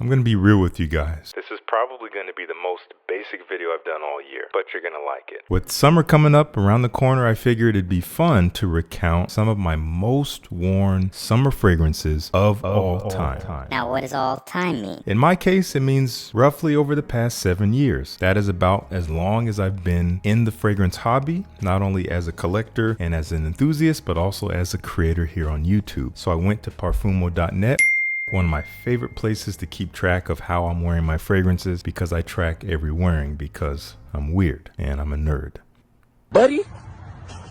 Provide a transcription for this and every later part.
I'm gonna be real with you guys. This is probably gonna be the most basic video I've done all year, but you're gonna like it. With summer coming up around the corner, I figured it'd be fun to recount some of my most worn summer fragrances of all time. Now, what does all time mean? In my case, it means roughly over the past 7 years. That is about as long as I've been in the fragrance hobby, not only as a collector and as an enthusiast, but also as a creator here on YouTube. So I went to parfumo.net. One of my favorite places to keep track of how I'm wearing my fragrances, because I track every wearing because I'm weird and I'm a nerd. Buddy,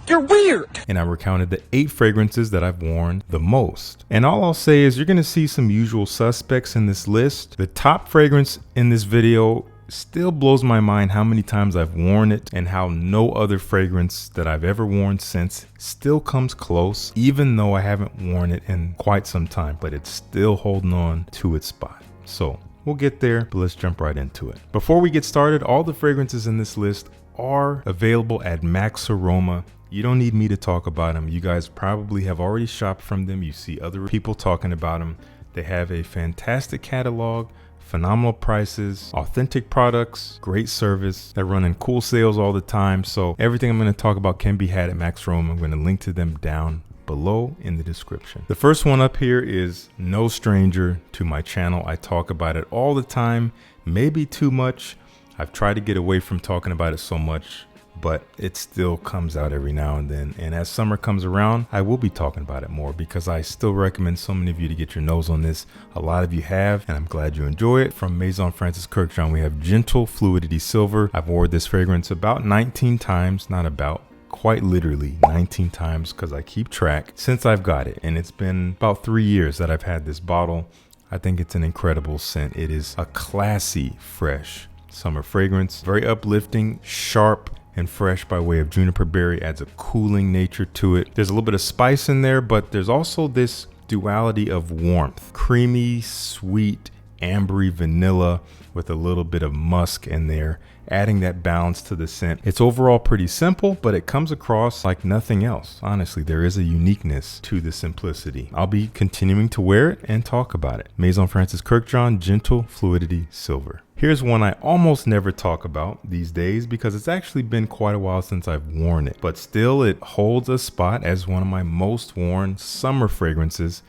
you're weird. And I recounted the 8 fragrances that I've worn the most. And all I'll say is you're going to see some usual suspects in this list. The top fragrance in this video still blows my mind how many times I've worn it, and how no other fragrance that I've ever worn since still comes close, even though I haven't worn it in quite some time, but it's still holding on to its spot. So we'll get there, but let's jump right into it. Before we get started, all the fragrances in this list are available at Max Aroma. You don't need me to talk about them. You guys probably have already shopped from them. You see other people talking about them. They have a fantastic catalog, phenomenal prices, authentic products, great service. They're running cool sales all the time. So everything I'm going to talk about can be had at Max Aroma. I'm going to link to them down below in the description. The first one up here is no stranger to my channel. I talk about it all the time, maybe too much. I've tried to get away from talking about it so much, but it still comes out every now and then. And as summer comes around, I will be talking about it more, because I still recommend so many of you to get your nose on this. A lot of you have, and I'm glad you enjoy it. From Maison Kurkjian, we have Gentle Fluidity Silver. I've worn this fragrance about 19 times, not about, quite literally 19 times, because I keep track since I've got it. And it's been about 3 years that I've had this bottle. I think it's an incredible scent. It is a classy, fresh summer fragrance, very uplifting, sharp, and fresh by way of juniper berry. Adds a cooling nature to it. There's a little bit of spice in there, but there's also this duality of warmth, creamy, sweet, ambery vanilla with a little bit of musk in there, adding that balance to the scent. It's overall pretty simple, but it comes across like nothing else. Honestly, there is a uniqueness to the simplicity. I'll be continuing to wear it and talk about it. Maison Kurkjian Gentle Fluidity Silver. Here's one I almost never talk about these days, because it's actually been quite a while since I've worn it, but still it holds a spot as one of my most worn summer fragrances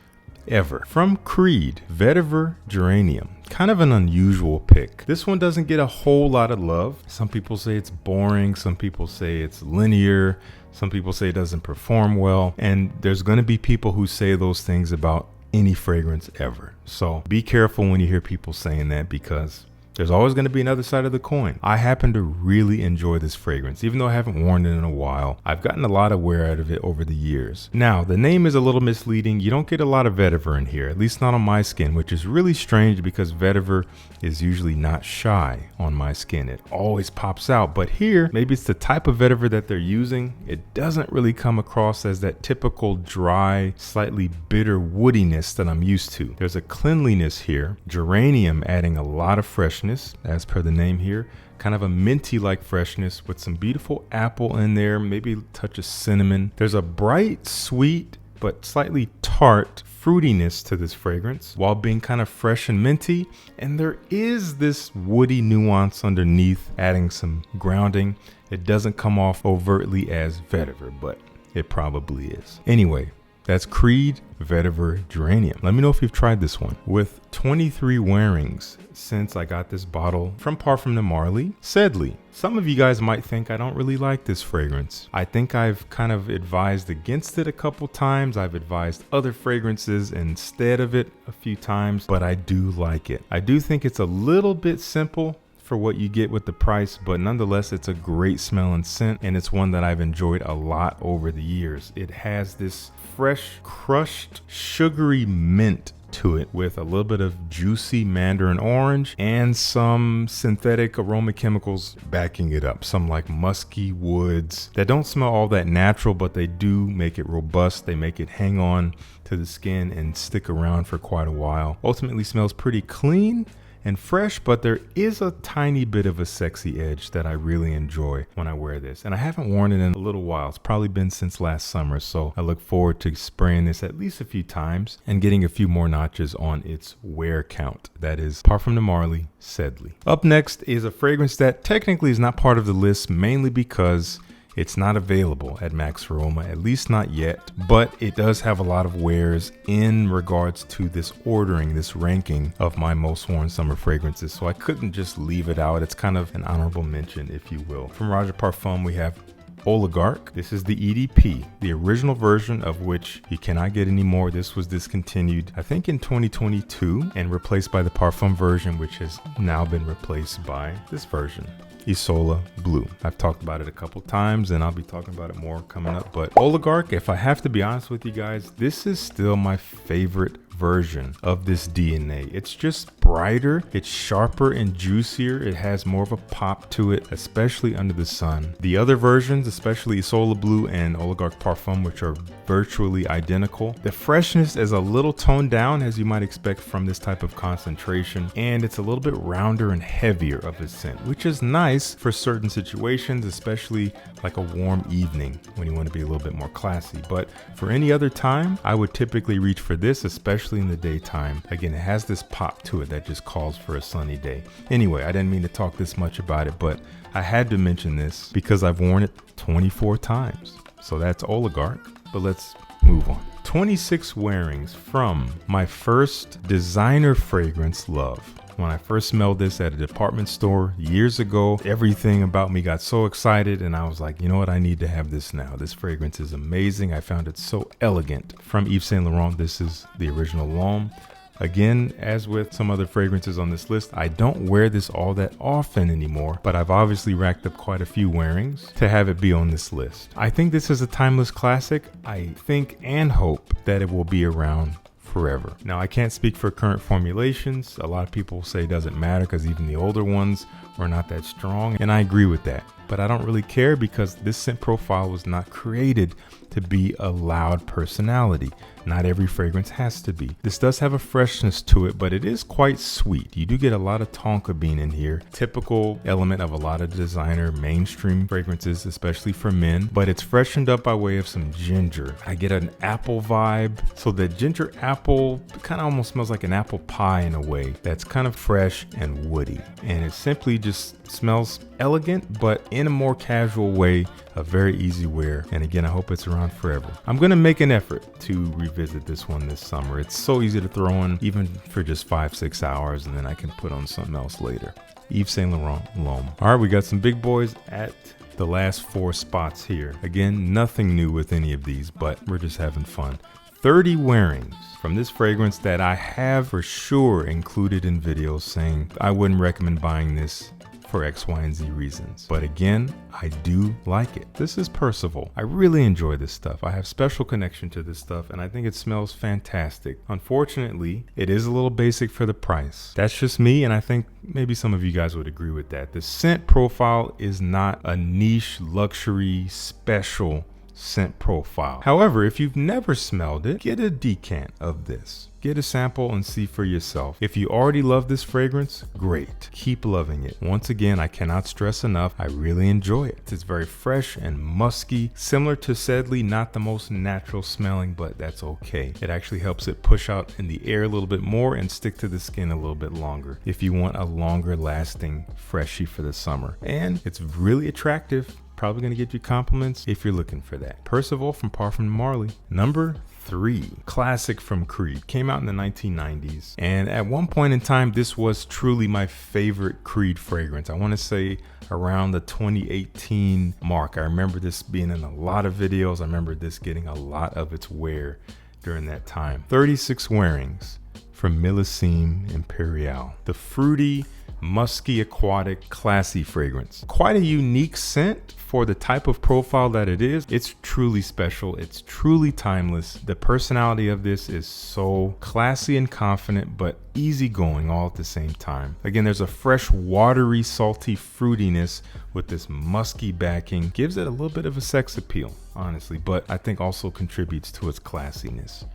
ever. From Creed, Vetiver Geranium. Kind of an unusual pick. This one doesn't get a whole lot of love. Some people say it's boring. Some people say it's linear. Some people say it doesn't perform well. And there's going to be people who say those things about any fragrance ever. So be careful when you hear people saying that, because there's always going to be another side of the coin. I happen to really enjoy this fragrance, even though I haven't worn it in a while. I've gotten a lot of wear out of it over the years. Now, the name is a little misleading. You don't get a lot of vetiver in here, at least not on my skin, which is really strange, because vetiver is usually not shy on my skin. It always pops out. But here, maybe it's the type of vetiver that they're using. It doesn't really come across as that typical dry, slightly bitter woodiness that I'm used to. There's a cleanliness here. Geranium adding a lot of freshness, as per the name here. Kind of a minty like freshness with some beautiful apple in there, maybe a touch of cinnamon. There's a bright, sweet, but slightly tart fruitiness to this fragrance, while being kind of fresh and minty. And there is this woody nuance underneath, adding some grounding. It doesn't come off overtly as vetiver, but it probably is. Anyway, that's Creed Vetiver Geranium. Let me know if you've tried this one. With 23 wearings since I got this bottle from Parfum de Marley. Sedley. Some of you guys might think I don't really like this fragrance. I think I've kind of advised against it a couple times. I've advised other fragrances instead of it a few times, but I do like it. I do think it's a little bit simple for what you get with the price, but nonetheless it's a great smell and scent, and it's one that I've enjoyed a lot over the years. It has this fresh, crushed, sugary mint to it with a little bit of juicy mandarin orange and some synthetic aroma chemicals backing it up. Some like musky woods that don't smell all that natural, but they do make it robust. They make it hang on to the skin and stick around for quite a while. Ultimately smells pretty clean and fresh, but there is a tiny bit of a sexy edge that I really enjoy when I wear this. And I haven't worn it in a little while. It's probably been since last summer, so I look forward to spraying this at least a few times and getting a few more notches on its wear count. That is Parfum de Marley, Sedley. Up next is a fragrance that technically is not part of the list, mainly because it's not available at Max Aroma, at least not yet, but it does have a lot of wears in regards to this ordering, this ranking of my most worn summer fragrances. So I couldn't just leave it out. It's kind of an honorable mention, if you will. From Roja Parfum, we have Oligarch. This is the EDP, the original version of which you cannot get anymore. This was discontinued, I think, in 2022 and replaced by the Parfum version, which has now been replaced by this version, Isola Blue. I've talked about it a couple times and I'll be talking about it more coming up, but Oligarch, if I have to be honest with you guys, this is still my favorite version of this DNA. It's just brighter, it's sharper and juicier, it has more of a pop to it, especially under the sun. The other versions, especially Isola Blue and Oligarch Parfum, which are virtually identical, the freshness is a little toned down, as you might expect from this type of concentration, and it's a little bit rounder and heavier of a scent, which is nice for certain situations, especially like a warm evening when you want to be a little bit more classy. But for any other time, I would typically reach for this, especially in the daytime. Again, it has this pop to it that just calls for a sunny day. Anyway, I didn't mean to talk this much about it, but I had to mention this because I've worn it 24 times. So that's Oligarch, but let's move on. 26 wearings from my first designer fragrance, Love. When I first smelled this at a department store years ago, everything about me got so excited and I was like, you know what, I need to have this now. This fragrance is amazing. I found it so elegant. From Yves Saint Laurent, this is the original L'Homme. Again, as with some other fragrances on this list, I don't wear this all that often anymore, but I've obviously racked up quite a few wearings to have it be on this list. I think this is a timeless classic. I think and hope that it will be around forever. Now, I can't speak for current formulations. A lot of people say it doesn't matter because even the older ones were not that strong, and I agree with that. But I don't really care because this scent profile was not created to be a loud personality. Not every fragrance has to be. This does have a freshness to it, but it is quite sweet. You do get a lot of tonka bean in here, typical element of a lot of designer mainstream fragrances, especially for men, but it's freshened up by way of some ginger. I get an apple vibe. So the ginger apple kind of almost smells like an apple pie in a way that's kind of fresh and woody. And it simply just smells elegant, but in a more casual way, a very easy wear. And again, I hope it's around forever. I'm going to make an effort to revisit this one this summer. It's so easy to throw on even for just 5-6 hours, and then I can put on something else later. Yves Saint Laurent L'Homme. All right, we got some big boys at the last 4 spots here. Again, nothing new with any of these, but we're just having fun. 30 wearings from this fragrance that I have for sure included in videos saying I wouldn't recommend buying this for X, Y, and Z reasons. But again, I do like it. This is Percival. I really enjoy this stuff. I have special connection to this stuff and I think it smells fantastic. Unfortunately, it is a little basic for the price. That's just me, and I think maybe some of you guys would agree with that. The scent profile is not a niche, luxury, special scent profile. However, if you've never smelled it, get a decant of this. Get a sample and see for yourself. If you already love this fragrance, great. Keep loving it. Once again, I cannot stress enough, I really enjoy it. It's very fresh and musky, similar to Sedley, not the most natural smelling, but that's okay. It actually helps it push out in the air a little bit more and stick to the skin a little bit longer if you want a longer lasting freshie for the summer. And it's really attractive. Probably gonna get you compliments if you're looking for that. Percival from Parfum de Marley. Number 3, classic from Creed, came out in the 1990s, and at one point in time this was truly my favorite Creed fragrance. I want to say around the 2018 mark. I remember this being in a lot of videos. I remember this getting a lot of its wear during that time. 36 wearings from Millesime Imperiale, the fruity, musky, aquatic, classy fragrance. Quite a unique scent for the type of profile that it is. It's truly special. It's truly timeless. The personality of this is so classy and confident, but easygoing all at the same time. Again, there's a fresh, watery, salty fruitiness with this musky backing. Gives it a little bit of a sex appeal, honestly, but I think also contributes to its classiness.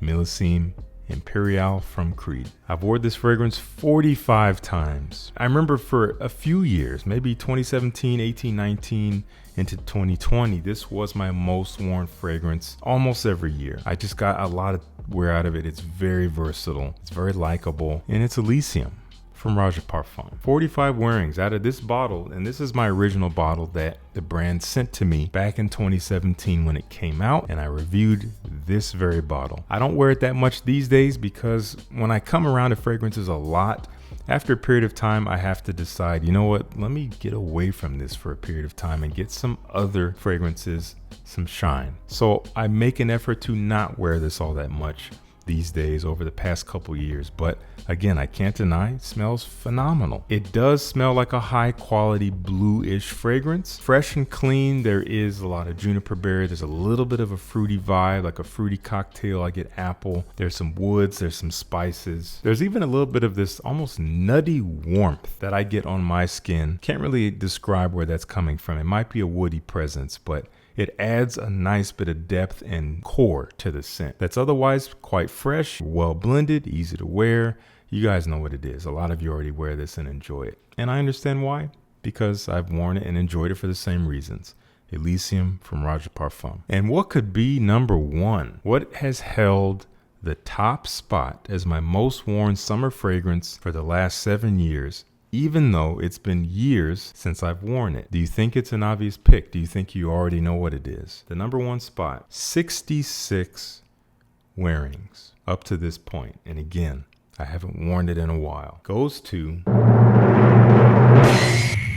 Millesime Imperiale from Creed. I've worn this fragrance 45 times. I remember for a few years, maybe 2017, 18, 19, into 2020, this was my most worn fragrance almost every year. I just got a lot of wear out of it. It's very versatile, it's very likable, and it's Elysium from Roja Parfum. 45 wearings out of this bottle, and this is my original bottle that the brand sent to me back in 2017 when it came out, and I reviewed this very bottle. I don't wear it that much these days because when I come around to fragrances a lot, after a period of time, I have to decide, you know what, let me get away from this for a period of time and get some other fragrances some shine. So I make an effort to not wear this all that much these days over the past couple years, but again, I can't deny it smells phenomenal. It does smell like a high quality bluish fragrance, fresh and clean. There is a lot of juniper berry, there's a little bit of a fruity vibe, like a fruity cocktail. I get apple, there's some woods, there's some spices, there's even a little bit of this almost nutty warmth that I get on my skin. Can't really describe where that's coming from. It might be a woody presence, but it adds a nice bit of depth and core to the scent that's otherwise quite fresh, well blended, easy to wear. You guys know what it is. A lot of you already wear this and enjoy it. And I understand why, because I've worn it and enjoyed it for the same reasons. Elysium from Roja Parfum. And what could be number one? What has held the top spot as my most worn summer fragrance for the last 7 years, even though it's been years since I've worn it? Do you think it's an obvious pick? Do you think you already know what it is? The number one spot, 66 wearings up to this point. And again, I haven't worn it in a while. Goes to,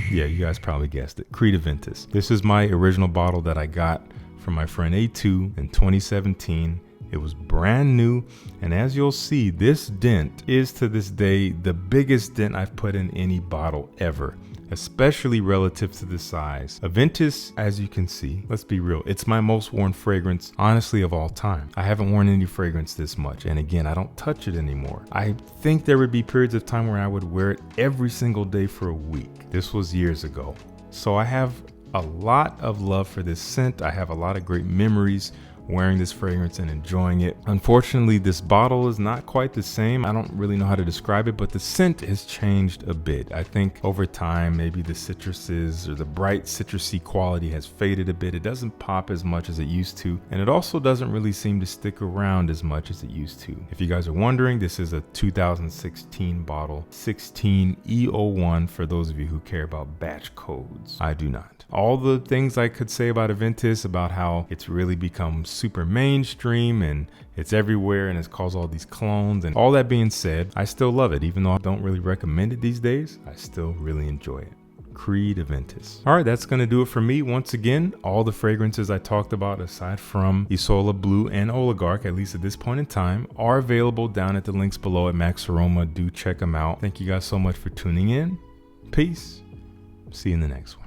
yeah, you guys probably guessed it, Creed Aventus. This is my original bottle that I got from my friend A2 in 2017. It was brand new, and as you'll see, this dent is to this day the biggest dent I've put in any bottle ever, especially relative to the size. Aventus, as you can see, let's be real, it's my most worn fragrance, honestly, of all time. I haven't worn any fragrance this much, and again, I don't touch it anymore. I think there would be periods of time where I would wear it every single day for a week. This was years ago. So I have a lot of love for this scent. I have a lot of great memories wearing this fragrance and enjoying it. Unfortunately, this bottle is not quite the same. I don't really know how to describe it, but the scent has changed a bit. I think over time, maybe the citruses or the bright citrusy quality has faded a bit. It doesn't pop as much as it used to, and it also doesn't really seem to stick around as much as it used to. If you guys are wondering, this is a 2016 bottle, 16E01 for those of you who care about batch codes. I do not. All the things I could say about Aventus, about how it's really become super mainstream and it's everywhere and it's caused all these clones, and all that being said, I still love it. Even though I don't really recommend it these days, I still really enjoy it. Creed Aventus. All right, that's going to do it for me. Once again, all the fragrances I talked about, aside from Isola Blue and Oligarch, at least at this point in time, are available down at the links below at Max Aroma. Do check them out. Thank you guys so much for tuning in. Peace. See you in the next one.